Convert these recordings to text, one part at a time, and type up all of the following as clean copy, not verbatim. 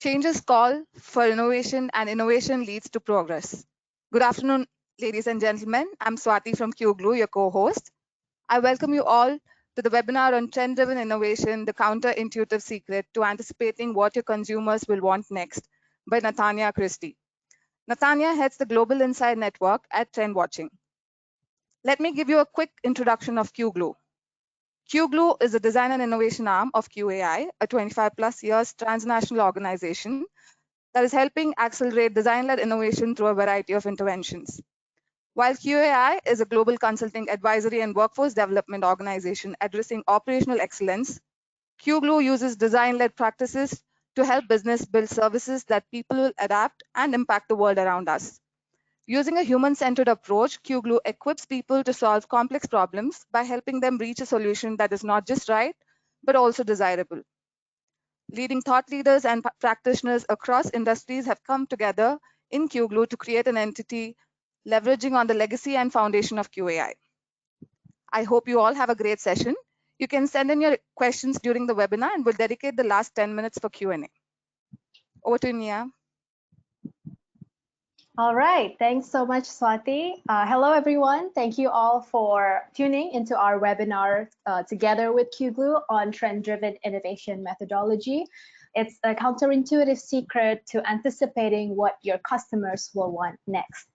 Change is call for innovation, and innovation leads to progress. Good afternoon, ladies and gentlemen. I'm Swati from QGLUE, your co-host. I welcome you all to the webinar on trend-driven innovation, the counterintuitive secret to anticipating what your consumers will want next by Tania Christie. Tania heads the Global Insight Network at TrendWatching. Let me give you a quick introduction of QGLUE. QGLUE is the design and innovation arm of QAI, a 25 plus years transnational organization that is helping accelerate design-led innovation through a variety of interventions. While QAI is a global consulting, advisory, and workforce development organization addressing operational excellence, QGLUE uses design-led practices to help business build services that people will adapt and impact the world around us. Using a human-centered approach, QGLUE equips people to solve complex problems by helping them reach a solution that is not just right, but also desirable. Leading thought leaders and practitioners across industries have come together in QGLUE to create an entity leveraging on the legacy and foundation of QAI. I hope you all have a great session. You can send in your questions during the webinar and we'll dedicate the last 10 minutes for Q&A. Over to Nia. All right, thanks so much, Swati. Hello, everyone. Thank you all for tuning into our webinar together with QGLUE on trend-driven innovation methodology. It's a counterintuitive secret to anticipating what your customers will want next.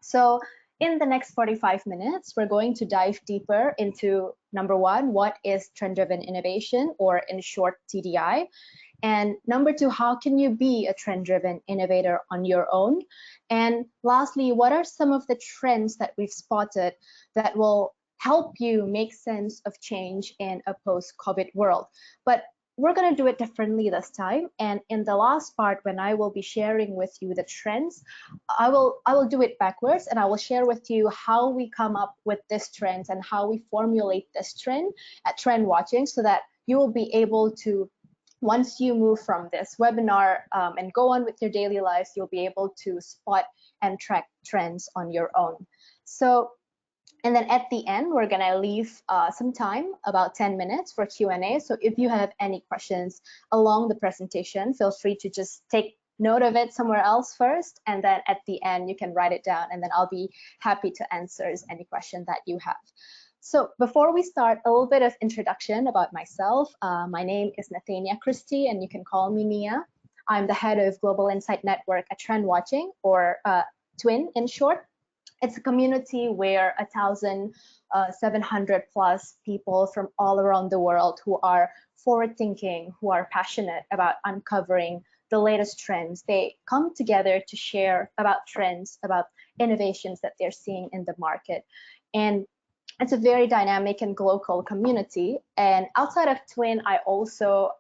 So in the next 45 minutes, we're going to dive deeper into number one, what is trend-driven innovation, or in short, TDI? And number two, how can you be a trend-driven innovator on your own? And lastly, what are some of the trends that we've spotted that will help you make sense of change in a post-COVID world? But we're going to do it differently this time. And in the last part, when I will be sharing with you the trends, I will do it backwards, and I will share with you how we come up with this trends and how we formulate this trend at TrendWatching, so that you will be able to, once you move from this webinar and go on with your daily lives, you'll be able to spot and track trends on your own. So, and then at the end, we're gonna leave some time, about 10 minutes for Q&A. So if you have any questions along the presentation, feel free to just take note of it somewhere else first, and then at the end, you can write it down, and then I'll be happy to answer any question that you have. So before we start, a little bit of introduction about myself. My name is Tania Christie, and you can call me Nia. I'm the head of Global Insight Network at TrendWatching, or TWIN in short. It's a community where 1,700 plus people from all around the world who are forward-thinking, who are passionate about uncovering the latest trends. They come together to share about trends, about innovations that they're seeing in the market. And it's a very dynamic and global community. And outside of TWIN, I also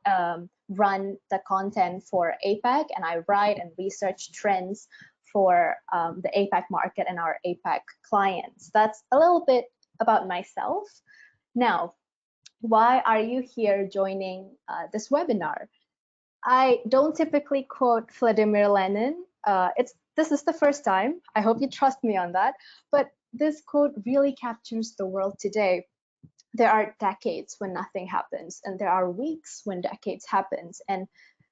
run the content for APAC, and I write and research trends for the APAC market and our APAC clients. That's a little bit about myself. Now, why are you here joining this webinar? I don't typically quote Vladimir Lenin. This is the first time. I hope you trust me on that. But this quote really captures the world today. There are decades when nothing happens, and there are weeks when decades happens. And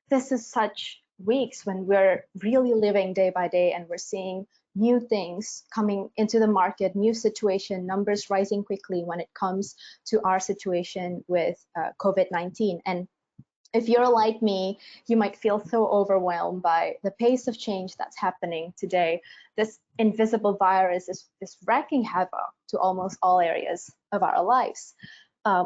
this is such weeks when we're really living day by day, and we're seeing new things coming into the market, new situation, numbers rising quickly when it comes to our situation with COVID-19. And if you're like me, you might feel so overwhelmed by the pace of change that's happening today. This invisible virus is wreaking havoc to almost all areas of our lives.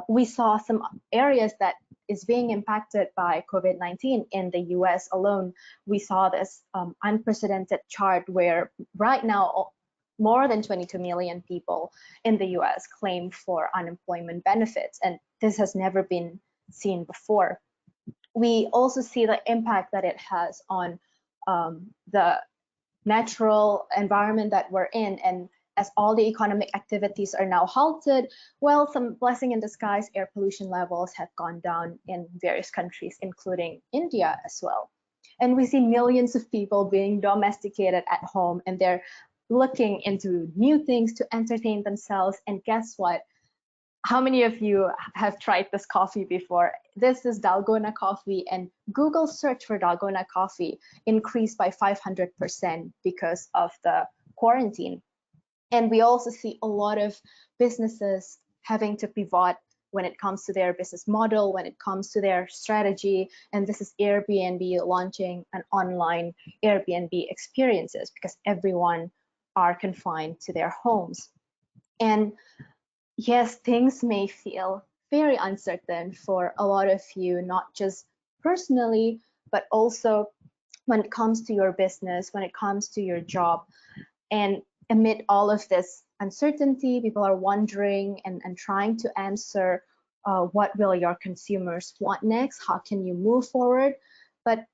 We saw some areas that is being impacted by COVID-19 in the US alone. We saw this unprecedented chart where right now more than 22 million people in the US claim for unemployment benefits, and this has never been seen before. We also see the impact that it has on the natural environment that we're in, and as all the economic activities are now halted, well, some blessing in disguise, air pollution levels have gone down in various countries, including India as well. And we see millions of people being domesticated at home, and they're looking into new things to entertain themselves. And guess what? How many of you have tried this coffee before? This is Dalgona coffee, and Google search for Dalgona coffee increased by 500% because of the quarantine. And we also see a lot of businesses having to pivot when it comes to their business model, when it comes to their strategy. And this is Airbnb launching an online Airbnb experiences because everyone are confined to their homes. And yes, things may feel very uncertain for a lot of you, not just personally, but also when it comes to your business, when it comes to your job. And amid all of this uncertainty, people are wondering and trying to answer what will your consumers want next? How can you move forward? But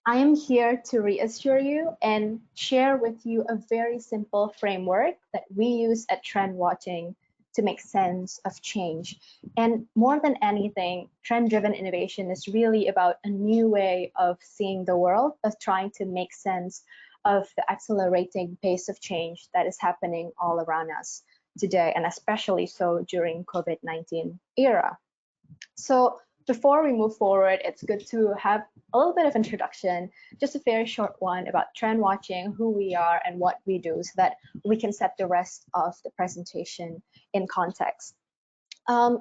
I am here to reassure you and share with you a very simple framework that we use at TrendWatching to make sense of change. And more than anything, trend-driven innovation is really about a new way of seeing the world, of trying to make sense of the accelerating pace of change that is happening all around us today, and especially so during COVID-19 era. So before we move forward, it's good to have a little bit of introduction, just a very short one about TrendWatching, who we are and what we do, so that we can set the rest of the presentation in context.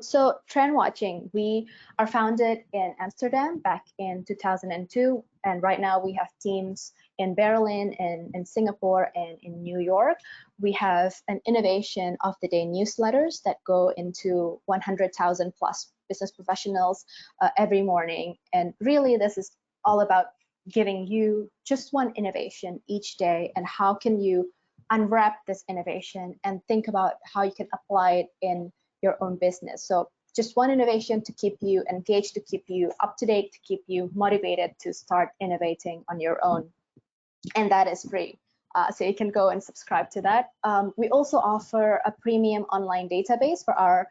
So TrendWatching, we are founded in Amsterdam back in 2002, and right now we have teams in Berlin and in Singapore and in New York. We have an innovation of the day newsletters that go into 100,000 plus business professionals every morning. And really this is all about giving you just one innovation each day, and how can you unwrap this innovation and think about how you can apply it in your own business. So just one innovation to keep you engaged, to keep you up to date, to keep you motivated to start innovating on your own. And that is free. So you can go and subscribe to that. We also offer a premium online database for our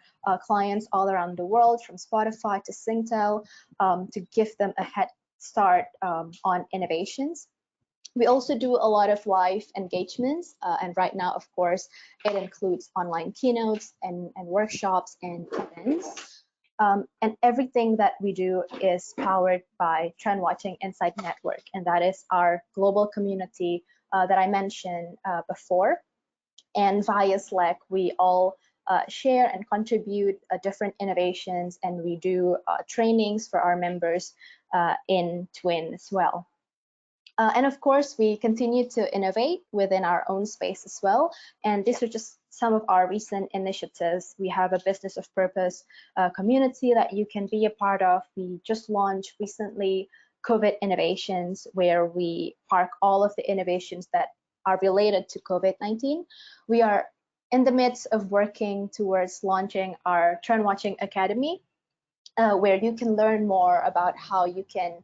clients all around the world, from Spotify to Singtel, to give them a head start on innovations. We also do a lot of live engagements, and right now, of course, it includes online keynotes and workshops and events. And everything that we do is powered by TrendWatching Insight Network, and that is our global community that I mentioned before. And via Slack, we all share and contribute different innovations, and we do trainings for our members in Twin as well. And of course, we continue to innovate within our own space as well. And these are just some of our recent initiatives. We have a business of purpose community that you can be a part of. We just launched recently COVID innovations, where we park all of the innovations that are related to COVID-19. We are in the midst of working towards launching our TrendWatching Academy, where you can learn more about how you can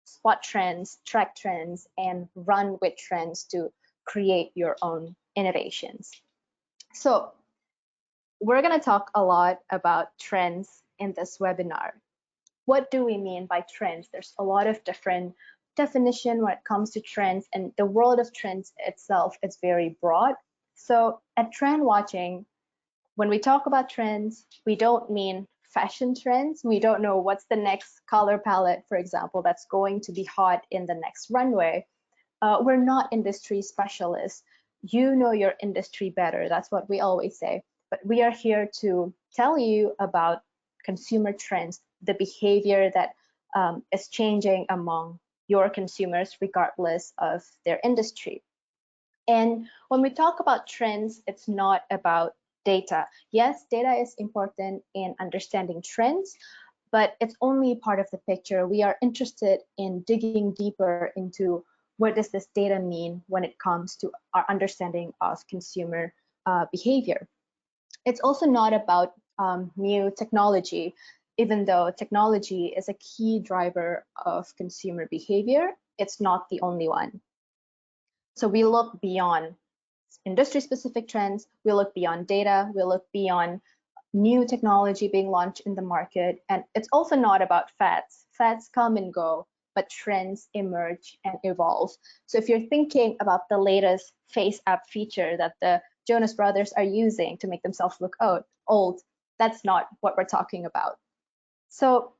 spot trends, track trends, and run with trends to create your own innovations. So we're going to talk a lot about trends in this webinar. What do we mean by trends? There's a lot of different definition when it comes to trends, and the world of trends itself is very broad. So at TrendWatching, when we talk about trends, we don't mean fashion trends. We don't know what's the next color palette, for example, that's going to be hot in the next runway. We're not industry specialists. You know your industry better. That's what we always say. But we are here to tell you about consumer trends, the behavior that is changing among your consumers, regardless of their industry. And when we talk about trends, it's not about data. Yes, data is important in understanding trends, but it's only part of the picture. We are interested in digging deeper into what does this data mean when it comes to our understanding of consumer behavior. It's also not about new technology, even though technology is a key driver of consumer behavior. It's not the only one. So we look beyond industry-specific trends, we look beyond data, we look beyond new technology being launched in the market, and it's also not about fads. Fads come and go, but trends emerge and evolve. So if you're thinking about the latest face app feature that the Jonas Brothers are using to make themselves look old, That's not what we're talking about. So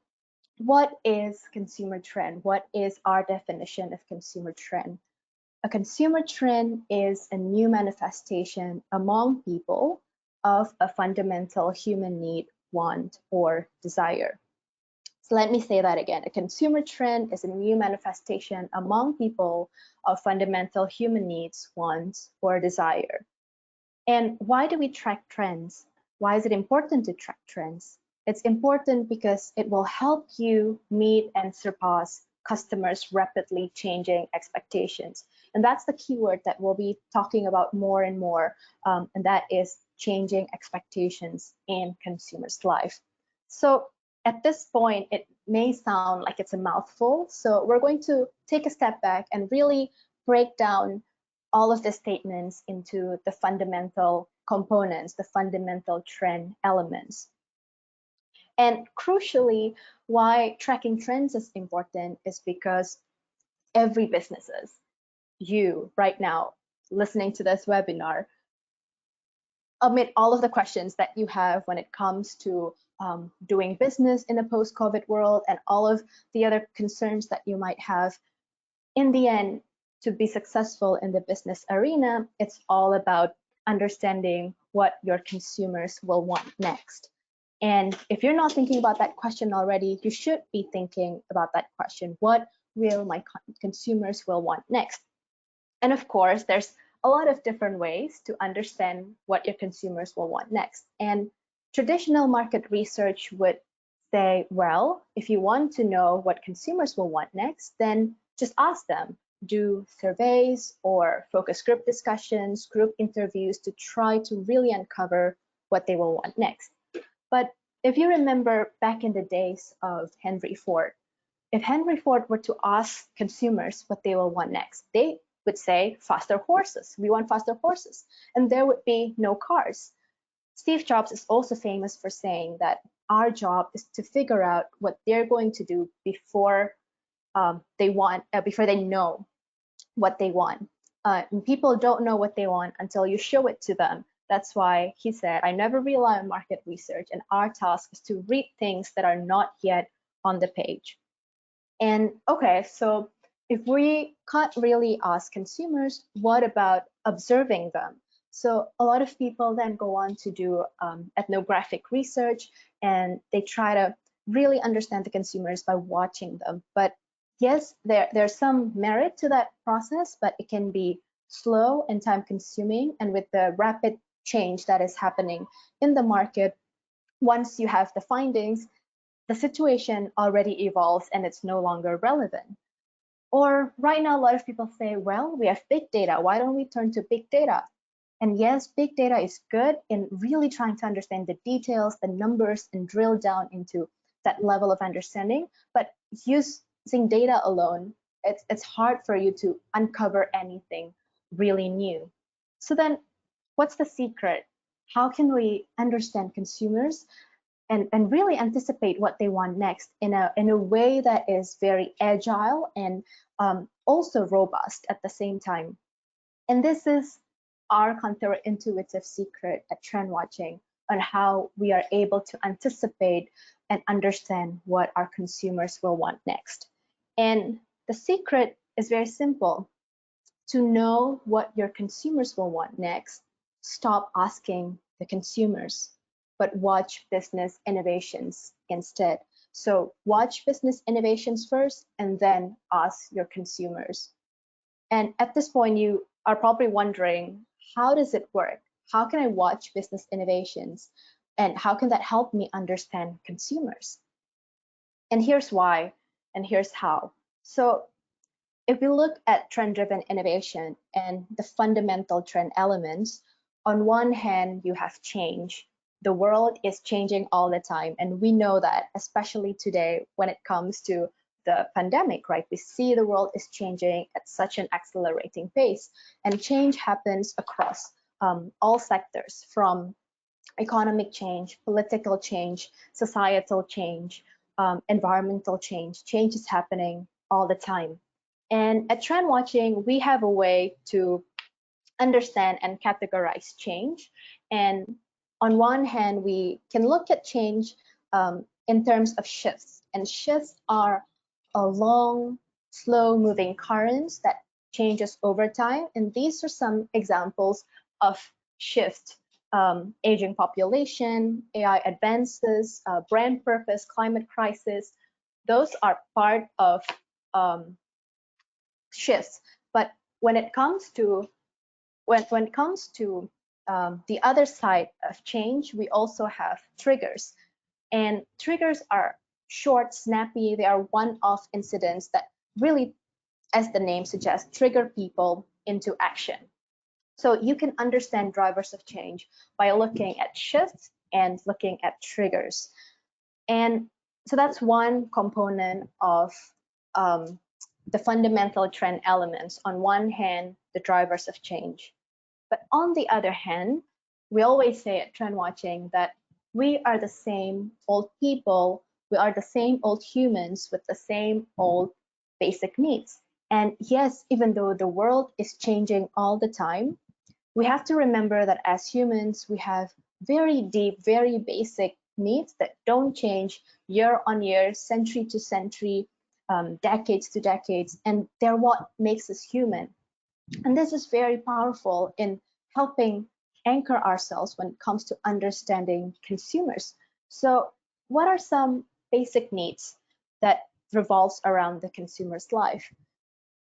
what is consumer trend? What is our definition of consumer trend? A consumer trend is a new manifestation among people of a fundamental human need, want, or desire. So let me say that again. A consumer trend is a new manifestation among people of fundamental human needs, wants, or desire. And why do we track trends? Why is it important to track trends? It's important because it will help you meet and surpass customers' rapidly changing expectations. And that's the keyword that we'll be talking about more and more, and that is changing expectations in consumers' life. So at this point, it may sound like it's a mouthful. So we're going to take a step back and really break down all of the statements into the fundamental components, the fundamental trend elements. And crucially, why tracking trends is important is because every businesses, you right now listening to this webinar, amid all of the questions that you have when it comes to doing business in a post-COVID world and all of the other concerns that you might have, in the end, to be successful in the business arena, it's all about understanding what your consumers will want next. And if you're not thinking about that question already, you should be thinking about that question. What will my consumers will want next? And of course, there's a lot of different ways to understand what your consumers will want next. And traditional market research would say, well, if you want to know what consumers will want next, then just ask them. Do surveys or focus group discussions, group interviews to try to really uncover what they will want next. But if you remember back in the days of Henry Ford, if Henry Ford were to ask consumers what they will want next, they would say faster horses. We want faster horses. And there would be no cars. Steve Jobs is also famous for saying that our job is to figure out what they're going to do before before they know what they want. And people don't know what they want until you show it to them. That's why he said, I never rely on market research, and our task is to read things that are not yet on the page. And okay, so if we can't really ask consumers, what about observing them? So a lot of people then go on to do ethnographic research, and they try to really understand the consumers by watching them. But yes, there's some merit to that process, but it can be slow and time consuming. And with the rapid change that is happening in the market, once you have the findings, the situation already evolves and it's no longer relevant. Or right now, a lot of people say, well, we have big data. Why don't we turn to big data? And yes, big data is good in really trying to understand the details, the numbers, and drill down into that level of understanding. But using data alone, it's hard for you to uncover anything really new. So then what's the secret? How can we understand consumers and really anticipate what they want next in a way that is very agile and also robust at the same time? And this is our counterintuitive secret at TrendWatching on how we are able to anticipate and understand what our consumers will want next. And the secret is very simple. To know what your consumers will want next, stop asking the consumers, but watch business innovations instead. So watch business innovations first and then ask your consumers. And at this point, you are probably wondering, how does it work? How can I watch business innovations? And how can that help me understand consumers? And here's why, and here's how. So if we look at trend-driven innovation and the fundamental trend elements, on one hand, you have change. The world is changing all the time, and we know that, especially today when it comes to the pandemic, right? We see the world is changing at such an accelerating pace, and change happens across all sectors, from economic change, political change, societal change, environmental change. Change is happening all the time. And at TrendWatching, we have a way to understand and categorize change. And on one hand, we can look at change in terms of shifts, and shifts are a long, slow-moving currents that changes over time. And these are some examples of shift: aging population, AI advances, brand purpose, climate crisis. Those are part of shifts. But when it comes to the other side of change, we also have triggers. And triggers are short, snappy. They are one-off incidents that really, as the name suggests, trigger people into action. So you can understand drivers of change by looking at shifts and looking at triggers. And so that's one component of the fundamental trend elements. On one hand, the drivers of change. But on the other hand, we always say at TrendWatching that we are the same old people, we are the same old humans with the same old basic needs. And yes, even though the world is changing all the time, we have to remember that as humans, we have very deep, very basic needs that don't change year on year, century to century, decades to decades, and they're what makes us human. And this is very powerful in helping anchor ourselves when it comes to understanding consumers. So what are some basic needs that revolves around the consumer's life?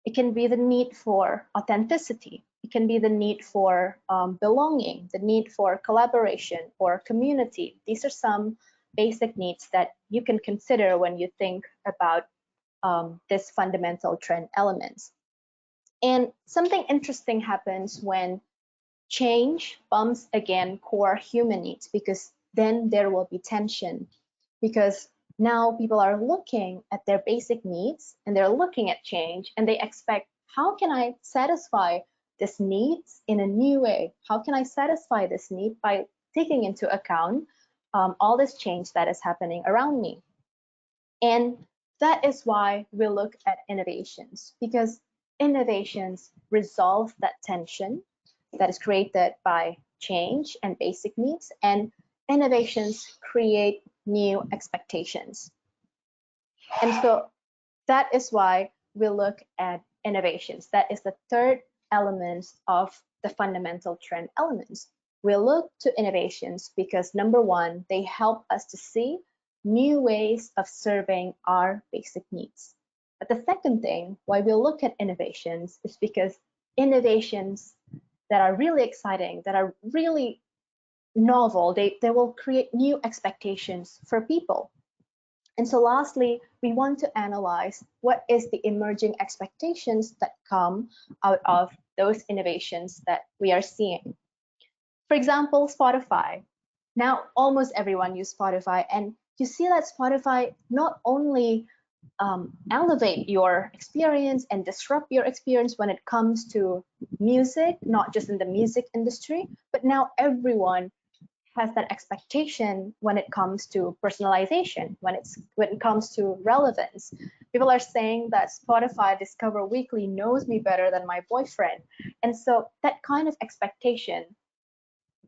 It can be the need for authenticity. It can be the need for belonging, the need for collaboration or community. These are some basic needs that you can consider when you think about this fundamental trend elements. And something interesting happens when change bumps again core human needs, because then there will be tension, because now people are looking at their basic needs and they're looking at change and they expect, how can I satisfy this needs in a new way? How can I satisfy this need by taking into account all this change that is happening around me? And that is why we look at innovations, because innovations resolve that tension that is created by change and basic needs, and innovations create new expectations. And so that is why we look at innovations. That is the third element of the fundamental trend elements. We look to innovations because, number one, they help us to see new ways of serving our basic needs. But the second thing why we look at innovations is because innovations that are really exciting, that are really novel, they will create new expectations for people. And so lastly, we want to analyze what is the emerging expectations that come out of those innovations that we are seeing. For example, Spotify. Now almost everyone uses Spotify, and you see that Spotify not only elevate your experience and disrupt your experience when it comes to music, not just in the music industry, but now everyone has that expectation when it comes to personalization, when it comes to relevance. People are saying that Spotify Discover Weekly knows me better than my boyfriend. And so that kind of expectation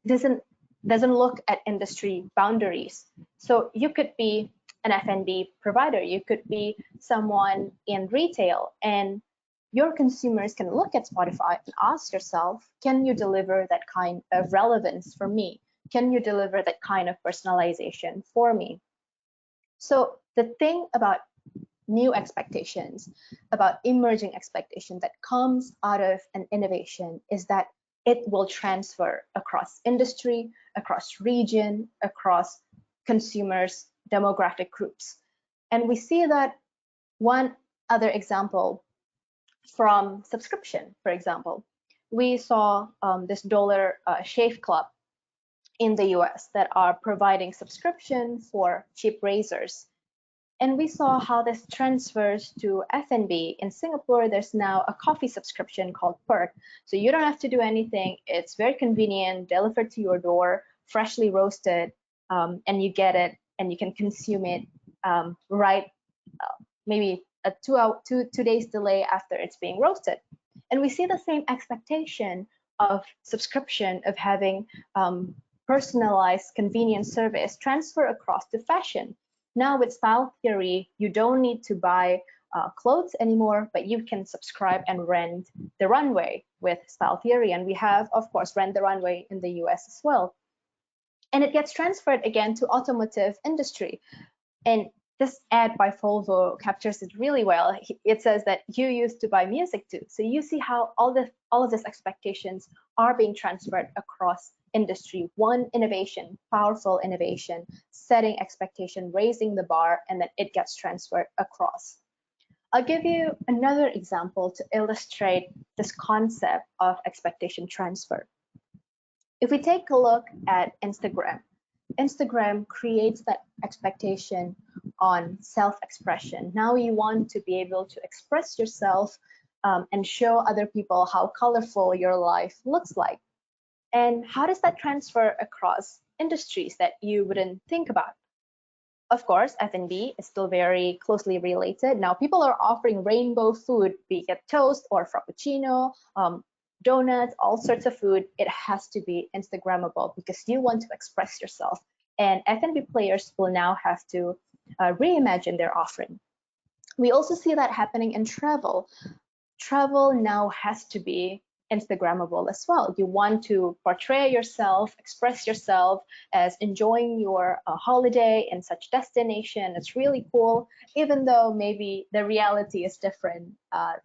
doesn't look at industry boundaries. So you could be an F&B provider, you could be someone in retail, and your consumers can look at Spotify and ask yourself, can you deliver that kind of relevance for me? Can you deliver that kind of personalization for me? So the thing about new expectations, about emerging expectation that comes out of an innovation is that it will transfer across industry, across region, across consumers, demographic groups. And we see that one other example from subscription, for example. We saw this Dollar Shave Club in the US that are providing subscription for cheap razors. And we saw how this transfers to F&B. In Singapore, there's now a coffee subscription called Perk. So you don't have to do anything. It's very convenient, delivered to your door, freshly roasted, and you get it and you can consume it right, maybe a 2 days delay after it's being roasted. And we see the same expectation of subscription, of having personalized convenience service transfer across to fashion. Now with style theory, you don't need to buy clothes anymore, but you can subscribe and rent the runway with style theory. And we have, of course, Rent the Runway in the US as well. And it gets transferred again to automotive industry. And this ad by Volvo captures it really well. It says that you used to buy music too. So you see how all of these expectations are being transferred across industry. One innovation, powerful innovation, setting expectation, raising the bar, and then it gets transferred across. I'll give you another example to illustrate this concept of expectation transfer. If we take a look at Instagram, Instagram creates that expectation on self-expression. Now you want to be able to express yourself and show other people how colorful your life looks like. And how does that transfer across industries that you wouldn't think about? Of course, F&B is still very closely related. Now people are offering rainbow food, be it toast or frappuccino, donuts, all sorts of food. It has to be Instagrammable because you want to express yourself. And F&B players will now have to reimagine their offering. We also see that happening in travel. Travel now has to be Instagrammable as well. You want to portray yourself, express yourself as enjoying your holiday in such destination. It's really cool, even though maybe the reality is different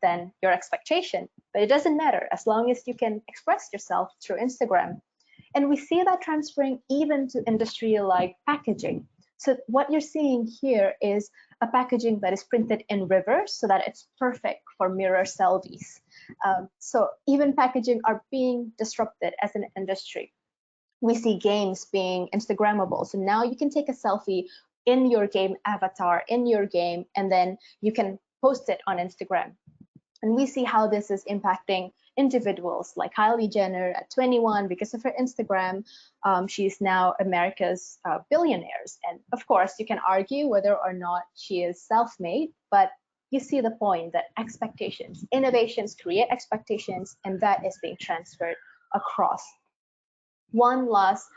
than your expectation. But it doesn't matter as long as you can express yourself through Instagram. And we see that transferring even to industry like packaging. So what you're seeing here is a packaging that is printed in reverse so that it's perfect for mirror selfies. So even packaging are being disrupted as an industry. We see games being Instagrammable. So now you can take a selfie in your game avatar, in your game, and then you can post it on Instagram. And we see how this is impacting individuals like Kylie Jenner at 21 because of her Instagram. She's now America's billionaires. And of course, you can argue whether or not she is self-made, but you see the point that expectations, innovations create expectations, and that is being transferred across. One last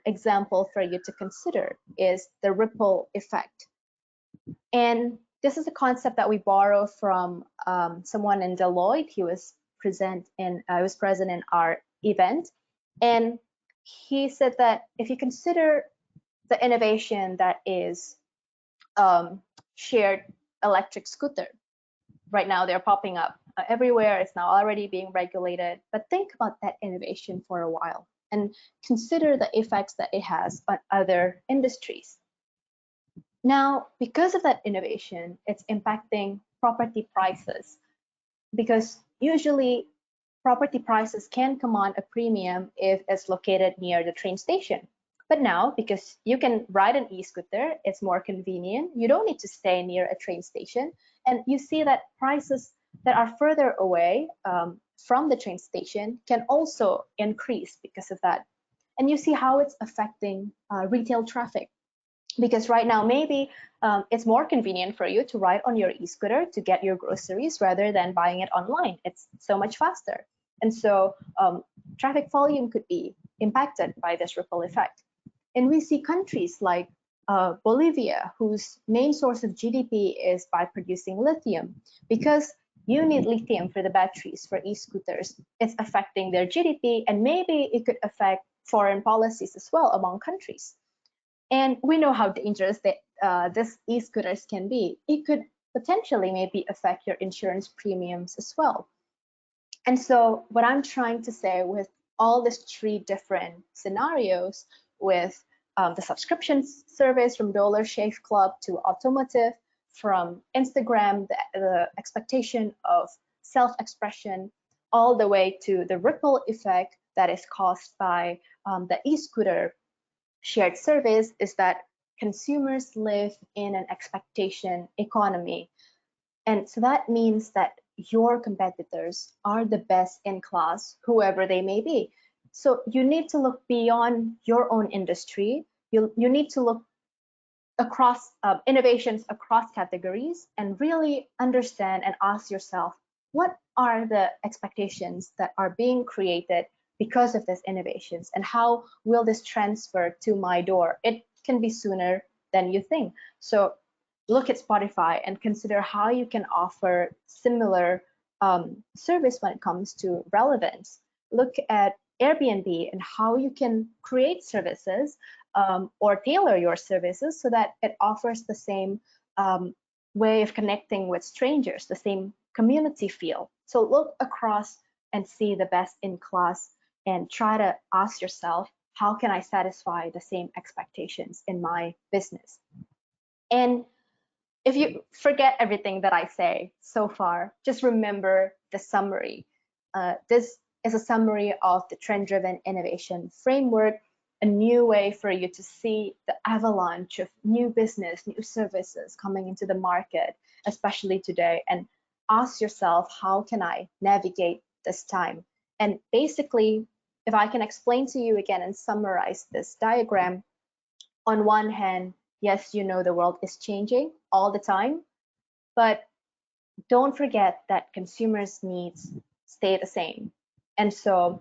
example for you to consider is the ripple effect. And this is a concept that we borrow from someone in Deloitte. He was present in our event, and he said that if you consider the innovation that is shared electric scooter, right now they're popping up everywhere. It's now already being regulated, but think about that innovation for a while and consider the effects that it has on other industries. Now, because of that innovation, it's impacting property prices because usually property prices can command a premium if it's located near the train station. But now, because you can ride an e-scooter, it's more convenient. You don't need to stay near a train station. And you see that prices that are further away from the train station can also increase because of that. And you see how it's affecting retail traffic. Because right now, maybe it's more convenient for you to ride on your e-scooter to get your groceries rather than buying it online. It's so much faster. And so traffic volume could be impacted by this ripple effect. And we see countries like Bolivia, whose main source of GDP is by producing lithium. Because you need lithium for the batteries for e-scooters, it's affecting their GDP, and maybe it could affect foreign policies as well among countries. And we know how dangerous this e-scooters can be. It could potentially maybe affect your insurance premiums as well. And so what I'm trying to say with all these three different scenarios, with the subscription service from Dollar Shave Club to automotive, from Instagram, the expectation of self-expression, all the way to the ripple effect that is caused by the e-scooter shared service, is that consumers live in an expectation economy. And so that means that your competitors are the best in class, whoever they may be. So you need to look beyond your own industry. You need to look across innovations across categories and really understand and ask yourself, what are the expectations that are being created because of these innovations, and how will this transfer to my door? It can be sooner than you think. So look at Spotify and consider how you can offer similar service when it comes to relevance. Look at Airbnb and how you can create services or tailor your services so that it offers the same way of connecting with strangers, the same community feel. So look across and see the best in class and try to ask yourself, how can I satisfy the same expectations in my business? And if you forget everything that I say so far, just remember the summary. This is a summary of the trend-driven innovation framework, a new way for you to see the avalanche of new business, new services coming into the market, especially today, and ask yourself, how can I navigate this time? And basically, if I can explain to you again and summarize this diagram, on one hand, yes, you know the world is changing all the time, but don't forget that consumers' needs stay the same. And so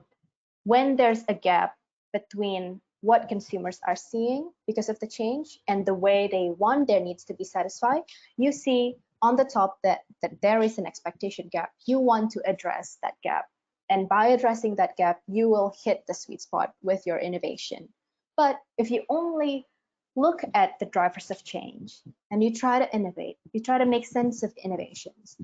when there's a gap between what consumers are seeing because of the change and the way they want their needs to be satisfied, you see on the top that there is an expectation gap. You want to address that gap. And by addressing that gap, you will hit the sweet spot with your innovation. But if you only look at the drivers of change and you try to innovate, you try to make sense of innovations,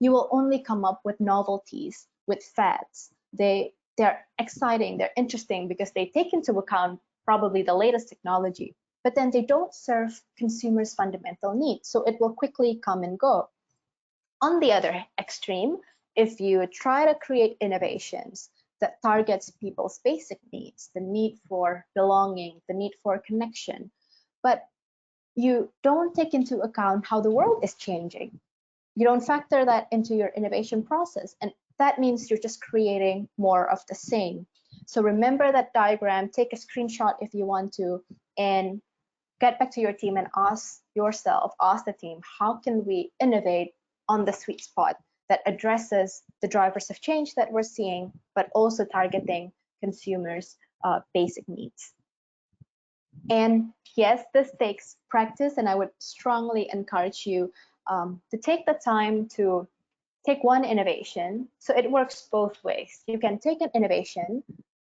you will only come up with novelties, with fads. They're exciting, they're interesting because they take into account probably the latest technology, but then they don't serve consumers' fundamental needs, so it will quickly come and go. On the other extreme, if you try to create innovations that targets people's basic needs, the need for belonging, the need for connection, but you don't take into account how the world is changing, you don't factor that into your innovation process, and that means you're just creating more of the same. So remember that diagram, take a screenshot if you want to, and get back to your team and ask yourself, ask the team, how can we innovate on the sweet spot that addresses the drivers of change that we're seeing, but also targeting consumers' basic needs. And yes, this takes practice, and I would strongly encourage you to take the time to take one innovation. So it works both ways. You can take an innovation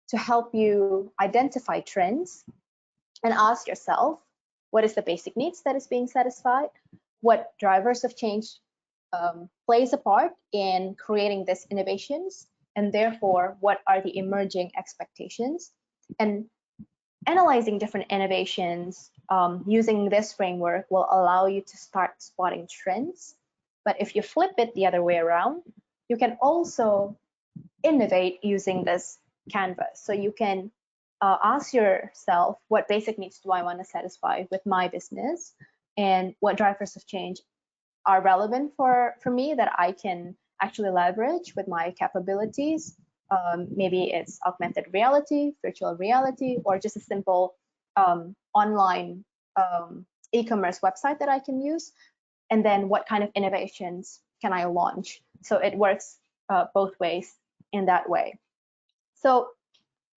to help you identify trends and ask yourself, what is the basic needs that is being satisfied? What drivers of change plays a part in creating these innovations? And therefore, what are the emerging expectations? And analyzing different innovations using this framework will allow you to start spotting trends. But if you flip it the other way around, you can also innovate using this canvas. So you can ask yourself, what basic needs do I want to satisfy with my business? And what drivers of change are relevant for me that I can actually leverage with my capabilities? Maybe it's augmented reality, virtual reality, or just a simple online e-commerce website that I can use. And then what kind of innovations can I launch? So it works both ways in that way. So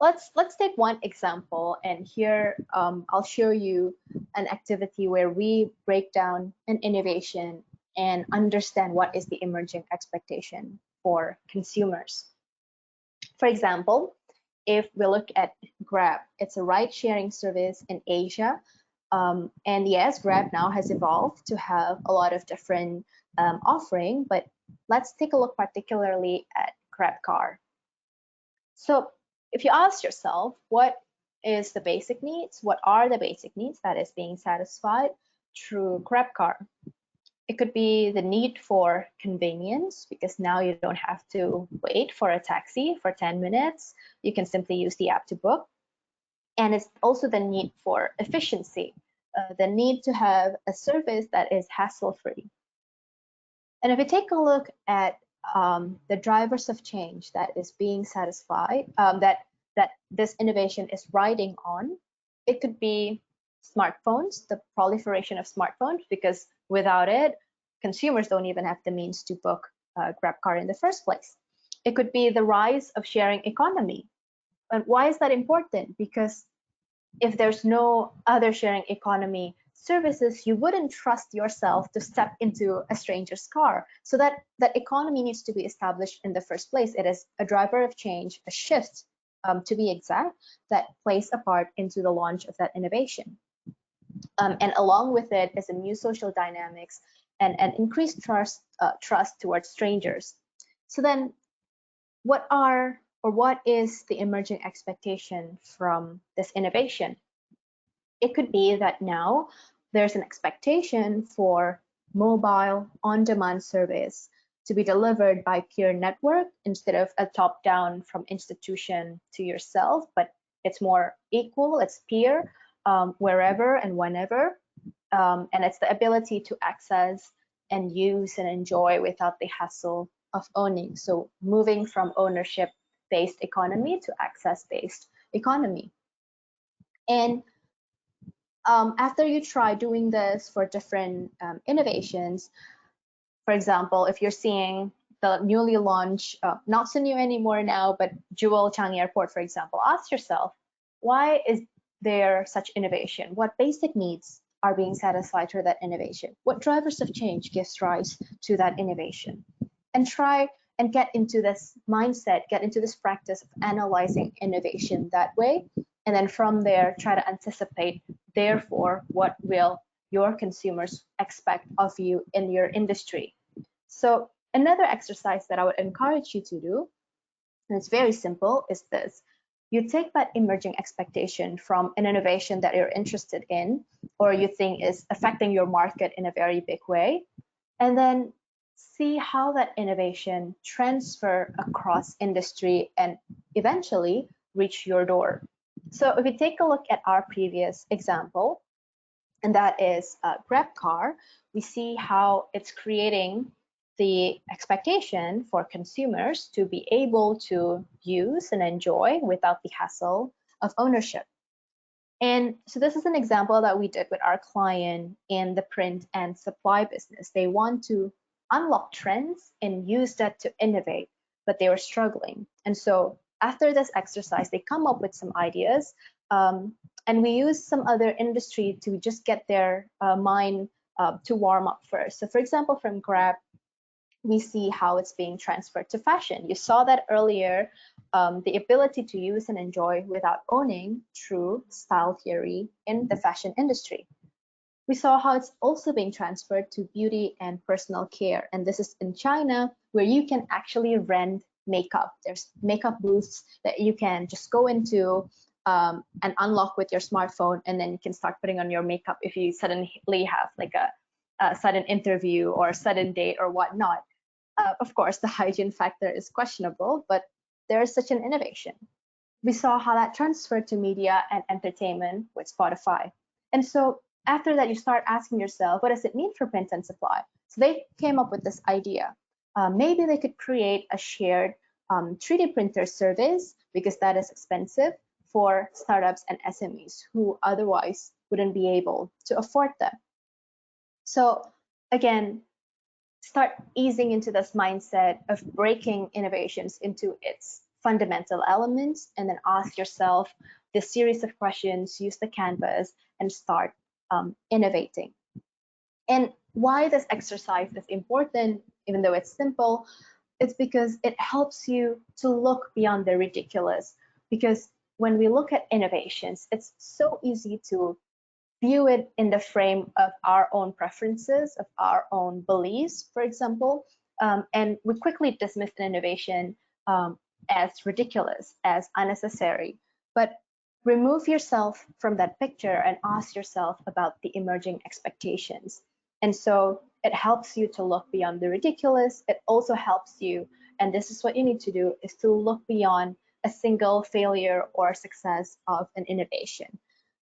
let's take one example, and here I'll show you an activity where we break down an innovation and understand what is the emerging expectation for consumers. For example, if we look at Grab, it's a ride-sharing service in Asia. And yes, Grab now has evolved to have a lot of different offering, but let's take a look particularly at Grab Car. So if you ask yourself, what is the basic needs? What are the basic needs that is being satisfied through Grab Car? It could be the need for convenience, because now you don't have to wait for a taxi for 10 minutes. You can simply use the app to book. And it's also the need for efficiency, the need to have a service that is hassle-free. And if we take a look at the drivers of change that is being satisfied, that this innovation is riding on, it could be smartphones, the proliferation of smartphones, because without it, consumers don't even have the means to book Grab Car in the first place. It could be the rise of sharing economy. And why is that important? Because if there's no other sharing economy services, you wouldn't trust yourself to step into a stranger's car. So that economy needs to be established in the first place. It is a driver of change, a shift, to be exact, that plays a part into the launch of that innovation. And along with it is a new social dynamics and increased trust towards strangers. So then what is the emerging expectation from this innovation? It could be that now there's an expectation for mobile on-demand service to be delivered by peer network instead of a top-down from institution to yourself, but it's more equal, it's peer, wherever and whenever. And it's the ability to access and use and enjoy without the hassle of owning. So moving from ownership-based economy to access-based economy. And after you try doing this for different innovations, for example, if you're seeing the newly launched, not so new anymore now, but Jewel Changi Airport, for example, ask yourself, why is there such innovation? What basic needs are being satisfied through that innovation? What drivers of change gives rise to that innovation? And try and get into this mindset, get into this practice of analyzing innovation that way. And then from there, try to anticipate, therefore, what will your consumers expect of you in your industry. So another exercise that I would encourage you to do, and it's very simple, is this. You take that emerging expectation from an innovation that you're interested in or you think is affecting your market in a very big way, and then see how that innovation transfer across industry and eventually reach your door. So if we take a look at our previous example, and that is GrabCar, we see how it's creating the expectation for consumers to be able to use and enjoy without the hassle of ownership. And so this is an example that we did with our client in the print and supply business. They want to unlock trends and use that to innovate, but they were struggling. And so after this exercise, they come up with some ideas, and we use some other industry to just get their mind to warm up first. So for example, from Grab, we see how it's being transferred to fashion. You saw that earlier, the ability to use and enjoy without owning through style theory in the fashion industry. We saw how it's also being transferred to beauty and personal care. And this is in China, where you can actually rent makeup. There's makeup booths that you can just go into and unlock with your smartphone, and then you can start putting on your makeup if you suddenly have like a sudden interview or a sudden date or whatnot. Of course, the hygiene factor is questionable, but there is such an innovation. We saw how that transferred to media and entertainment with Spotify. And so after that, you start asking yourself, what does it mean for print and supply? So they came up with this idea. Maybe they could create a shared 3D printer service, because that is expensive for startups and SMEs who otherwise wouldn't be able to afford them. So again, start easing into this mindset of breaking innovations into its fundamental elements, and then ask yourself this series of questions, use the canvas, and start innovating. And why this exercise is important, even though it's simple, it's because it helps you to look beyond the ridiculous. Because when we look at innovations, it's so easy to view it in the frame of our own preferences, of our own beliefs, for example, and we quickly dismiss an innovation as ridiculous, as unnecessary. But remove yourself from that picture and ask yourself about the emerging expectations. And so it helps you to look beyond the ridiculous. It also helps you, and this is what you need to do, is to look beyond a single failure or success of an innovation.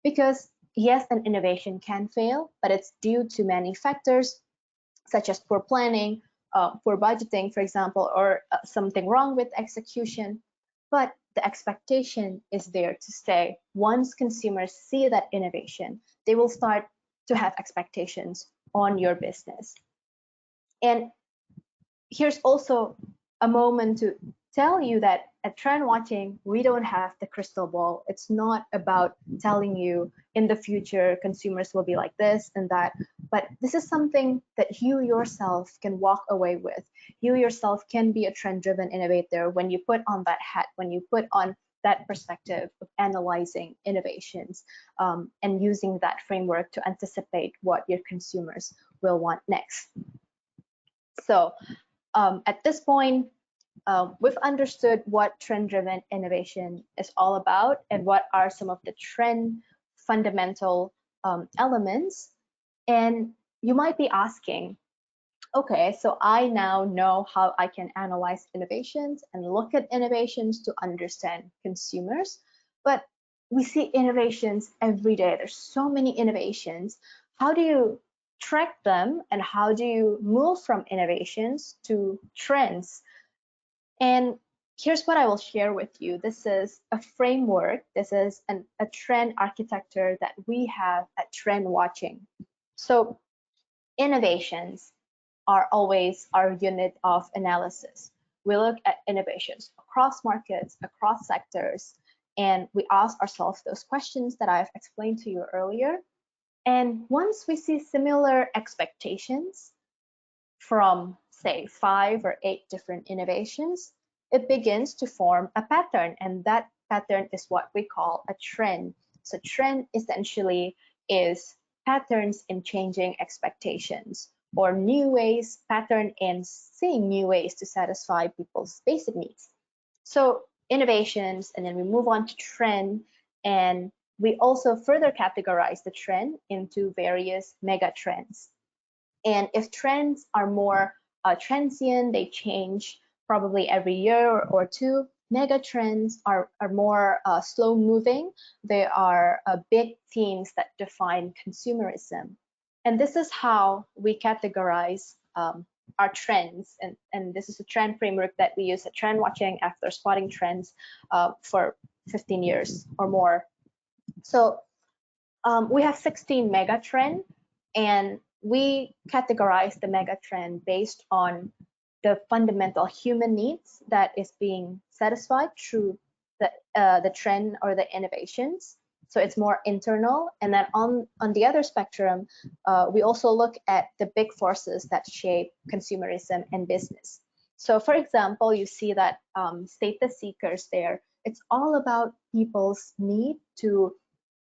Because yes, an innovation can fail, but it's due to many factors, such as poor planning, poor budgeting, for example, or something wrong with execution. But the expectation is there to stay. Once consumers see that innovation, they will start to have expectations on your business. And here's also a moment to tell you that at TrendWatching, we don't have the crystal ball. It's not about telling you in the future consumers will be like this and that, but this is something that you yourself can walk away with. You yourself can be a trend-driven innovator when you put on that hat, when you put on that perspective of analyzing innovations and using that framework to anticipate what your consumers will want next. So at this point, we've understood what trend-driven innovation is all about and what are some of the trend fundamental elements. And you might be asking, okay, so I now know how I can analyze innovations and look at innovations to understand consumers, but we see innovations every day. There's so many innovations. How do you track them and how do you move from innovations to trends? And here's what I will share with you. This is a framework. This is a trend architecture that we have at TrendWatching. So innovations are always our unit of analysis. We look at innovations across markets, across sectors, and we ask ourselves those questions that I've explained to you earlier. And once we see similar expectations from, say, 5 or 8 different innovations, it begins to form a pattern, and that pattern is what we call a trend. So trend essentially is patterns in changing expectations, or new ways, pattern in seeing new ways to satisfy people's basic needs. So innovations, and then we move on to trend, and we also further categorize the trend into various mega trends. And if trends are more transient, they change probably every year or two. Mega trends are more slow moving. They are big themes that define consumerism. And this is how we categorize our trends. And this is a trend framework that we use at TrendWatching after spotting trends for 15 years or more. So we have 16 mega trend, and we categorize the mega trend based on the fundamental human needs that is being satisfied through the trend or the innovations. So it's more internal. And then on the other spectrum, we also look at the big forces that shape consumerism and business. So for example, you see that status seekers there. It's all about people's need to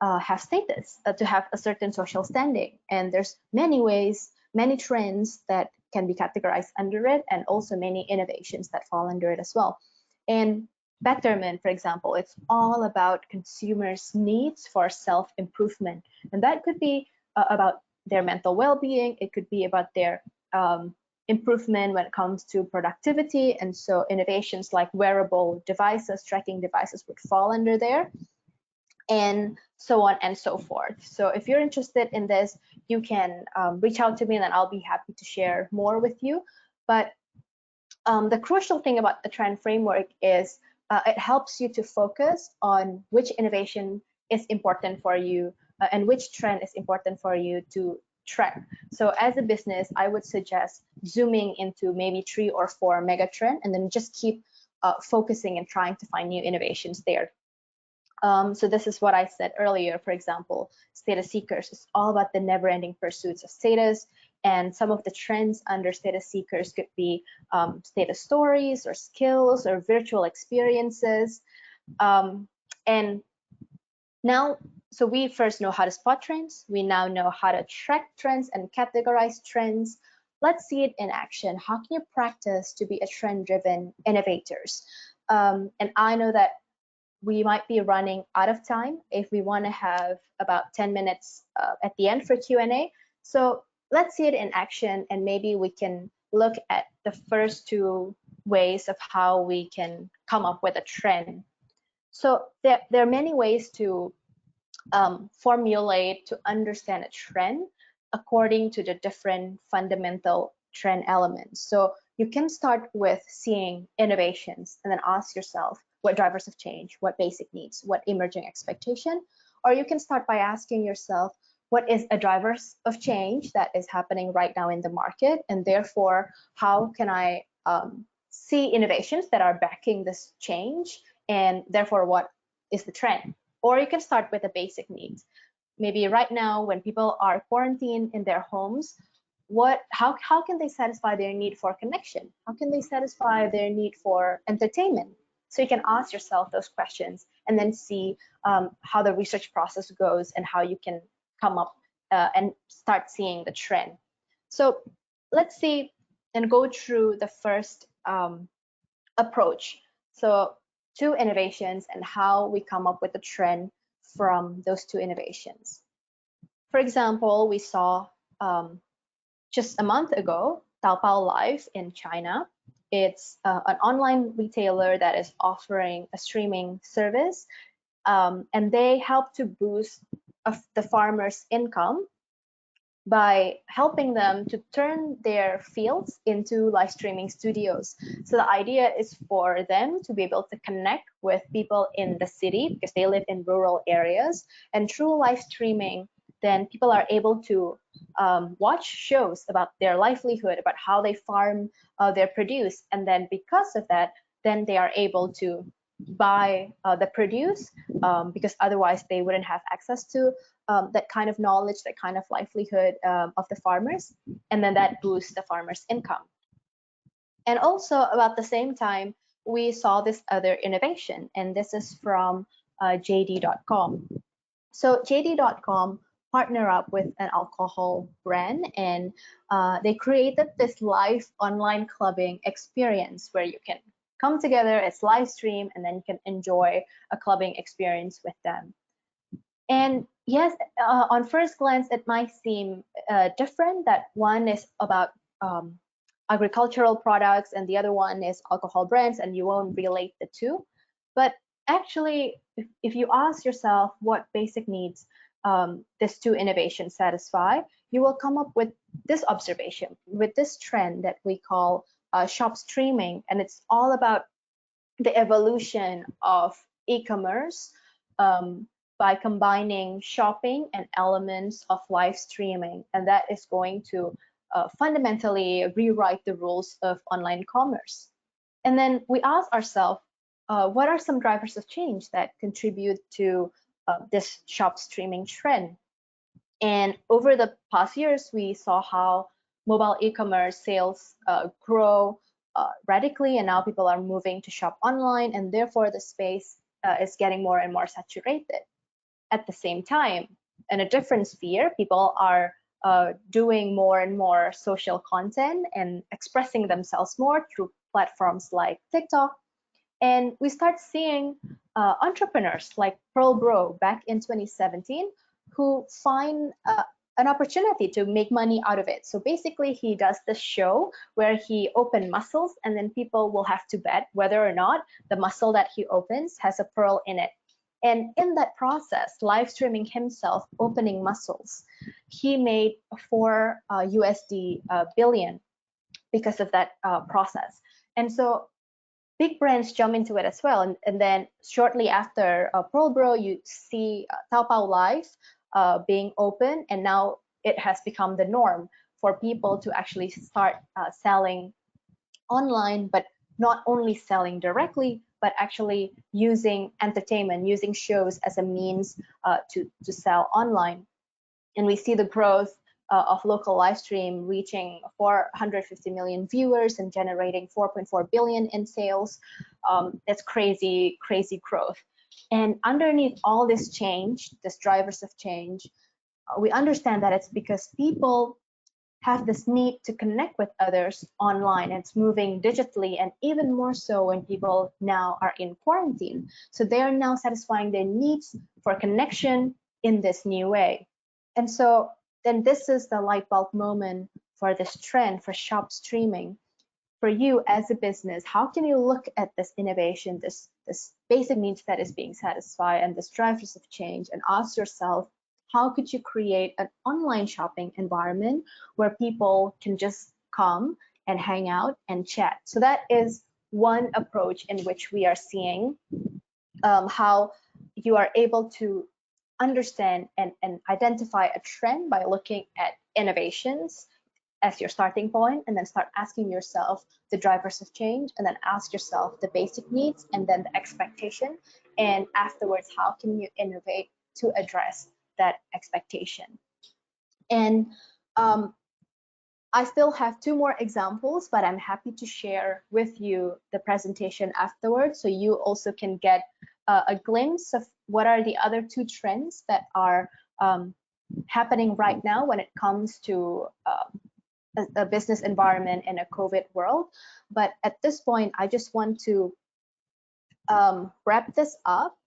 have status, to have a certain social standing. And there's many ways, many trends that can be categorized under it, and also many innovations that fall under it as well. And betterment, for example, it's all about consumers' needs for self-improvement. And that could be about their mental well-being. It could be about their improvement when it comes to productivity. And so innovations like wearable devices, tracking devices would fall under there, and so on and so forth. So if you're interested in this, you can reach out to me and then I'll be happy to share more with you. But the crucial thing about the trend framework is it helps you to focus on which innovation is important for you and which trend is important for you to track. So as a business, I would suggest zooming into maybe 3 or 4 mega trend and then just keep focusing and trying to find new innovations there. So this is what I said earlier. For example, status seekers is all about the never-ending pursuits of status, and some of the trends under status seekers could be status stories or skills or virtual experiences. And now, so we first know how to spot trends. We now know how to track trends and categorize trends. Let's see it in action. How can you practice to be a trend-driven innovators? And I know that we might be running out of time if we want to have about 10 minutes at the end for Q&A. So let's see it in action, and maybe we can look at the first 2 ways of how we can come up with a trend. So there are many ways to formulate, to understand a trend according to the different fundamental trend elements. So you can start with seeing innovations and then ask yourself, what drivers of change, what basic needs, what emerging expectation? Or you can start by asking yourself, what is a drivers of change that is happening right now in the market? And therefore, how can I see innovations that are backing this change, and therefore what is the trend. Or you can start with the basic needs. Maybe right now when people are quarantined in their homes, how can they satisfy their need for connection? How can they satisfy their need for entertainment? So you can ask yourself those questions and then see how the research process goes and how you can come up and start seeing the trend. So let's see and go through the first approach. So two innovations and how we come up with a trend from those two innovations. For example, we saw just a month ago, Taobao Live in China. It's an online retailer that is offering a streaming service, and they help to boost the farmers' income by helping them to turn their fields into live streaming studios. So the idea is for them to be able to connect with people in the city because they live in rural areas, and through live streaming, then people are able to watch shows about their livelihood, about how they farm their produce, and then because of that, then they are able to buy the produce because otherwise they wouldn't have access to that kind of knowledge, that kind of livelihood of the farmers, and then that boosts the farmers' income. And also about the same time, we saw this other innovation, and this is from JD.com. So JD.com partner up with an alcohol brand, and they created this live online clubbing experience where you can come together, it's live stream, and then you can enjoy a clubbing experience with them. And yes, on first glance, it might seem different that one is about agricultural products and the other one is alcohol brands, and you won't relate the two. But actually, if you ask yourself what basic needs these two innovations satisfy, you will come up with this observation, with this trend that we call shop streaming. And it's all about the evolution of e-commerce by combining shopping and elements of live streaming. And that is going to fundamentally rewrite the rules of online commerce. And then we ask ourselves, what are some drivers of change that contribute to this shop streaming trend? And over the past years, we saw how mobile e-commerce sales grow radically, and now people are moving to shop online, and therefore the space is getting more and more saturated. At the same time, in a different sphere, people are doing more and more social content and expressing themselves more through platforms like TikTok. And we start seeing entrepreneurs like Pearl Bro back in 2017 who find an opportunity to make money out of it. So basically, he does this show where he opens muscles, and then people will have to bet whether or not the muscle that he opens has a pearl in it. And in that process, live streaming himself opening muscles, he made 4 USD billion because of that process. And so big brands jump into it as well. And then shortly after Pearl Bro, you see Taobao Live being open, and now it has become the norm for people to actually start selling online, but not only selling directly, but actually using entertainment, using shows as a means to sell online. And we see the growth of local live stream reaching 450 million viewers and generating 4.4 billion in sales. That's crazy, crazy growth. And underneath all this change, this drivers of change, we understand that it's because people have this need to connect with others online. It's moving digitally, and even more so when people now are in quarantine. So they are now satisfying their needs for connection in this new way. And so then this is the light bulb moment for this trend for shop streaming. For you as a business, how can you look at this innovation, this basic needs that is being satisfied and this drivers of change, and ask yourself, how could you create an online shopping environment where people can just come and hang out and chat? So that is one approach in which we are seeing how you are able to understand and identify a trend by looking at innovations as your starting point, and then start asking yourself the drivers of change, and then ask yourself the basic needs and then the expectation, and afterwards, how can you innovate to address that expectation. And I still have 2 more examples, but I'm happy to share with you the presentation afterwards, so you also can get a glimpse of what are the other 2 trends that are happening right now when it comes to a business environment in a COVID world. But at this point, I just want to wrap this up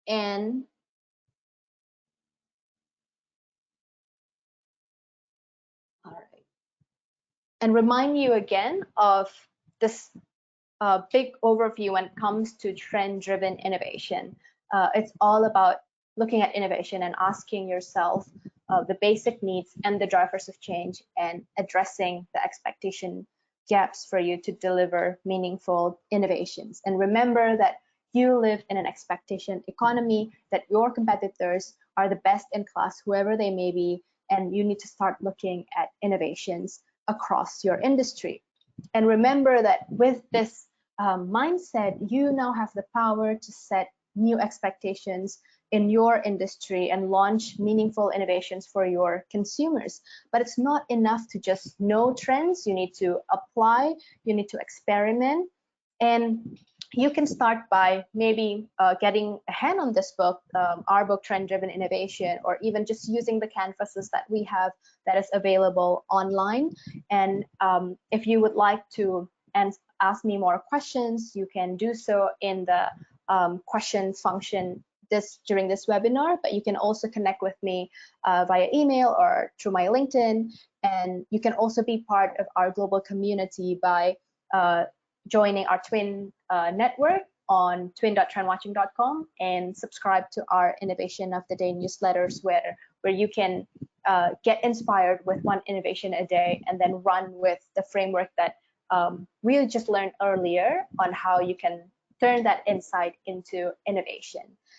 and all right, and remind you again of this big overview when it comes to trend-driven innovation. It's all about looking at innovation and asking yourself the basic needs and the drivers of change, and addressing the expectation gaps for you to deliver meaningful innovations. And remember that you live in an expectation economy, that your competitors are the best in class, whoever they may be, and you need to start looking at innovations across your industry. And remember that with this mindset, you now have the power to set new expectations in your industry and launch meaningful innovations for your consumers. But it's not enough to just know trends. You need to apply, you need to experiment, and you can start by maybe getting a hand on this book, our book, Trend Driven Innovation, or even just using the canvases that we have that is available online. And if you would like to ask me more questions, you can do so in the questions function during this webinar, but you can also connect with me via email or through my LinkedIn. And you can also be part of our global community by joining our Twin network on twin.trendwatching.com, and subscribe to our Innovation of the Day newsletters, where you can get inspired with one innovation a day and then run with the framework that we just learned earlier on how you can turn that insight into innovation.